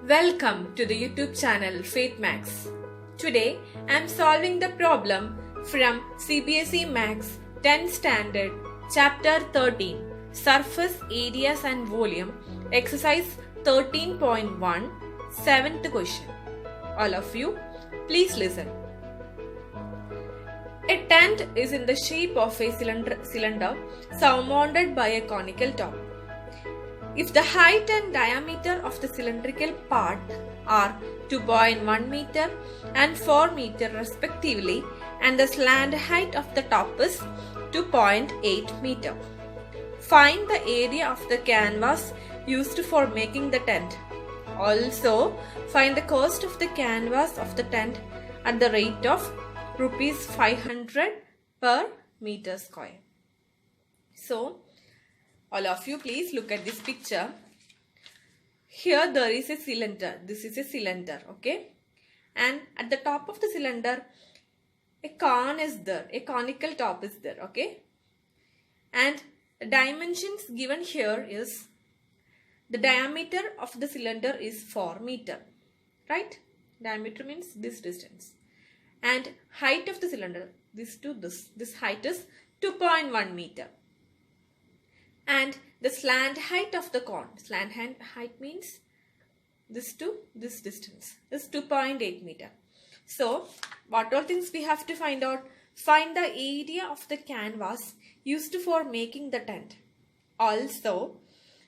Welcome to the YouTube channel Faith Max. Today I am solving the problem from CBSE Max 10th Standard Chapter 13 Surface Areas and Volume Exercise 13.1 7th question. All of you, please listen. A tent is in the shape of a cylinder surmounted by a conical top. If the height and diameter of the cylindrical part are 2.1 meter and 4 meter respectively, and the slant height of the top is 2.8 meter, find the area of the canvas used for making the tent. Also, find the cost of the canvas of the tent at the rate of rupees 500 per meter square. So, all of you, please look at this picture. Here there is a cylinder. This is a cylinder, okay? And at the top of the cylinder, a cone is there. A conical top is there, okay? And the dimensions given here is the diameter of the cylinder is 4 meter, right? Diameter means this distance. And height of the cylinder, this to this. This height is 2.1 meter. And the slant height of the cone, slant height means this to this distance is 2.8 meter. So, what all things we have to find out? Find the area of the canvas used for making the tent. Also,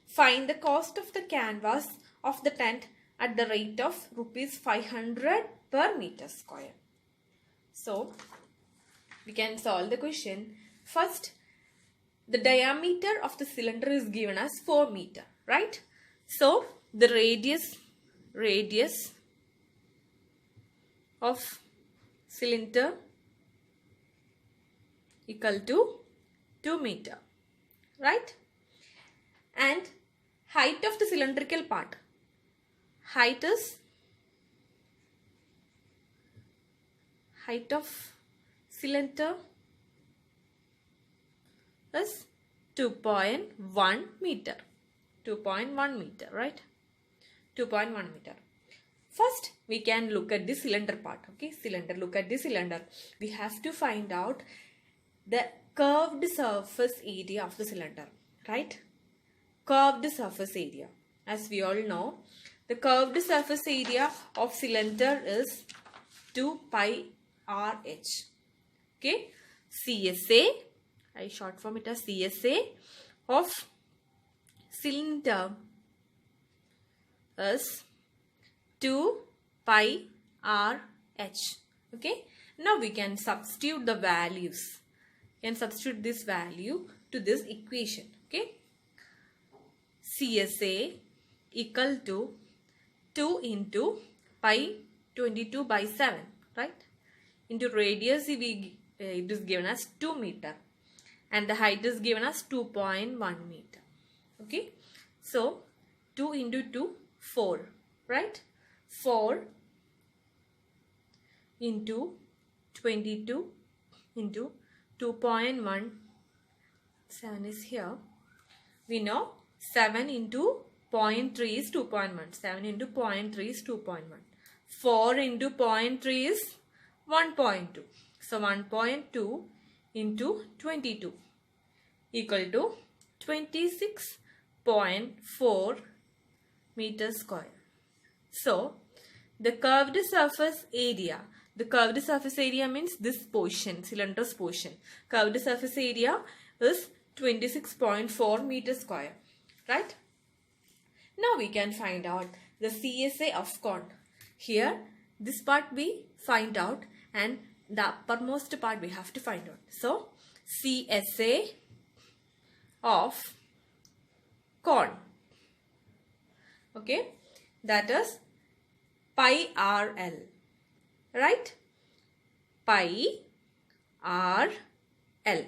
find the cost of the canvas of the tent at the rate of rupees 500 per meter square. So, we can solve the question. First, the diameter of the cylinder is given as 4 meter, right? So, the radius of cylinder equal to 2 meter, right? And height of the cylindrical part, height of cylinder is 2.1 meter. 2.1 meter, right? 2.1 meter. First, we can look at the cylinder part. Okay, cylinder. Look at the cylinder. We have to find out the curved surface area of the cylinder, right? Curved surface area. As we all know, the curved surface area of cylinder is 2 pi RH. Okay, CSA. I short form it as CSA of cylinder is 2 pi RH. Okay. Now we can substitute the values. We can substitute this value to this equation. Okay. CSA equal to 2 into pi 22 by 7. Right. Into radius it is given as 2 meter. And the height is given as 2.1 meter. Okay. So, 2 into 2, 4. Right. 4 into 22 into 2.1. 7 is here. We know 7 into 0.3 is 2.1. 7 into 0.3 is 2.1. 4 into 0.3 is 1.2. So, 1.2 into 22 equal to 26.4 meters square. So, the curved surface area means this portion, cylinder's portion. Curved surface area is 26.4 meters square, right? Now we can find out the CSA of cone. Here, this part we find out and the uppermost part we have to find out. So, CSA of cone. Okay. That is pi RL. Right? Pi RL.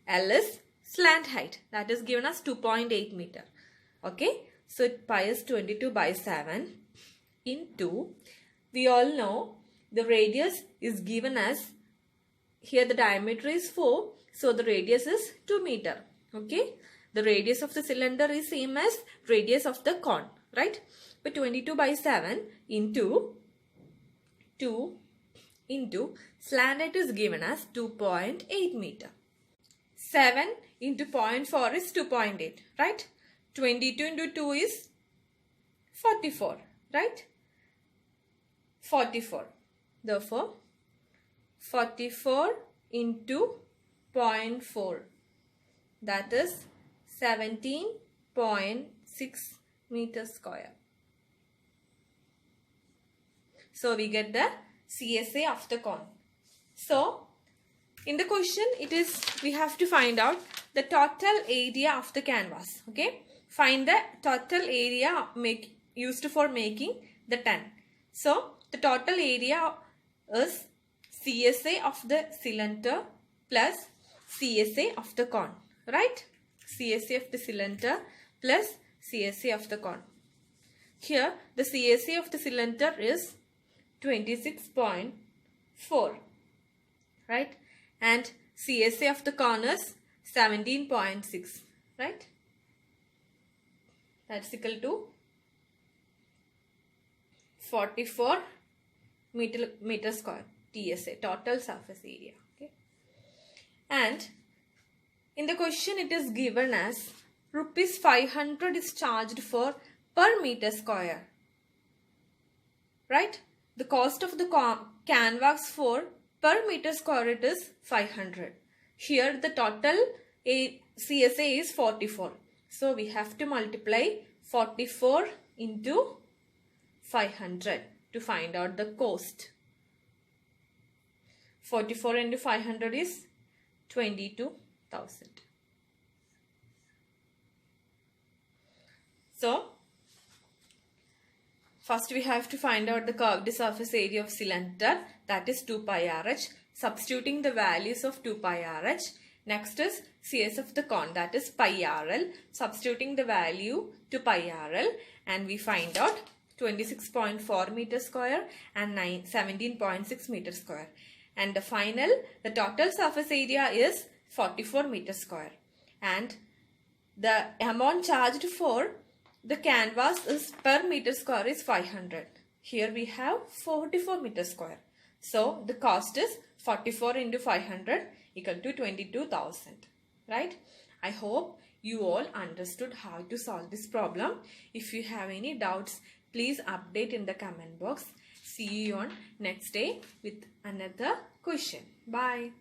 L is slant height. That is given as 2.8 meter. Okay. So, pi is 22 by 7 into, we all know the radius is given as, here the diameter is 4. So, the radius is 2 meter. Okay. The radius of the cylinder is same as radius of the cone. Right. But 22 by 7 into 2 into slant height is given as 2.8 meter. 7 into 0.4 is 2.8, right? 22 into 2 is 44, right? 44. Therefore, 44 into 0.4, that is 17.6 meters square. So we get the CSA of the cone. So in the question, we have to find out the total area of the canvas. Okay, find the total area used for making the tent. So the total area is CSA of the cylinder plus CSA of the cone, right? CSA of the cylinder plus CSA of the cone. Here the CSA of the cylinder is 26.4, right? And CSA of the cone is 17.6, right? That's equal to 44 meter square, TSA, total surface area. Okay. And in the question it is given as rupees 500 is charged for per meter square, right? The cost of the canvas for per meter square it is 500. Here the total CSA is 44. So we have to multiply 44 into 500 to find out the cost. 44 into 500 is 22,000. So first we have to find out the curved surface area of cylinder, that is 2 pi RH, substituting the values of 2 pi RH. Next is CS of the cone, that is pi RL, substituting the value to pi RL, and we find out 26.4 meter square and 17.6 meter square. And the total surface area is 44 meter square. And the amount charged for the canvas is per meter square is 500. Here we have 44 meter square. So the cost is 44 into 500 equal to 22,000. Right? I hope you all understood how to solve this problem. If you have any doubts, please update in the comment box. See you on next day with another question. Bye.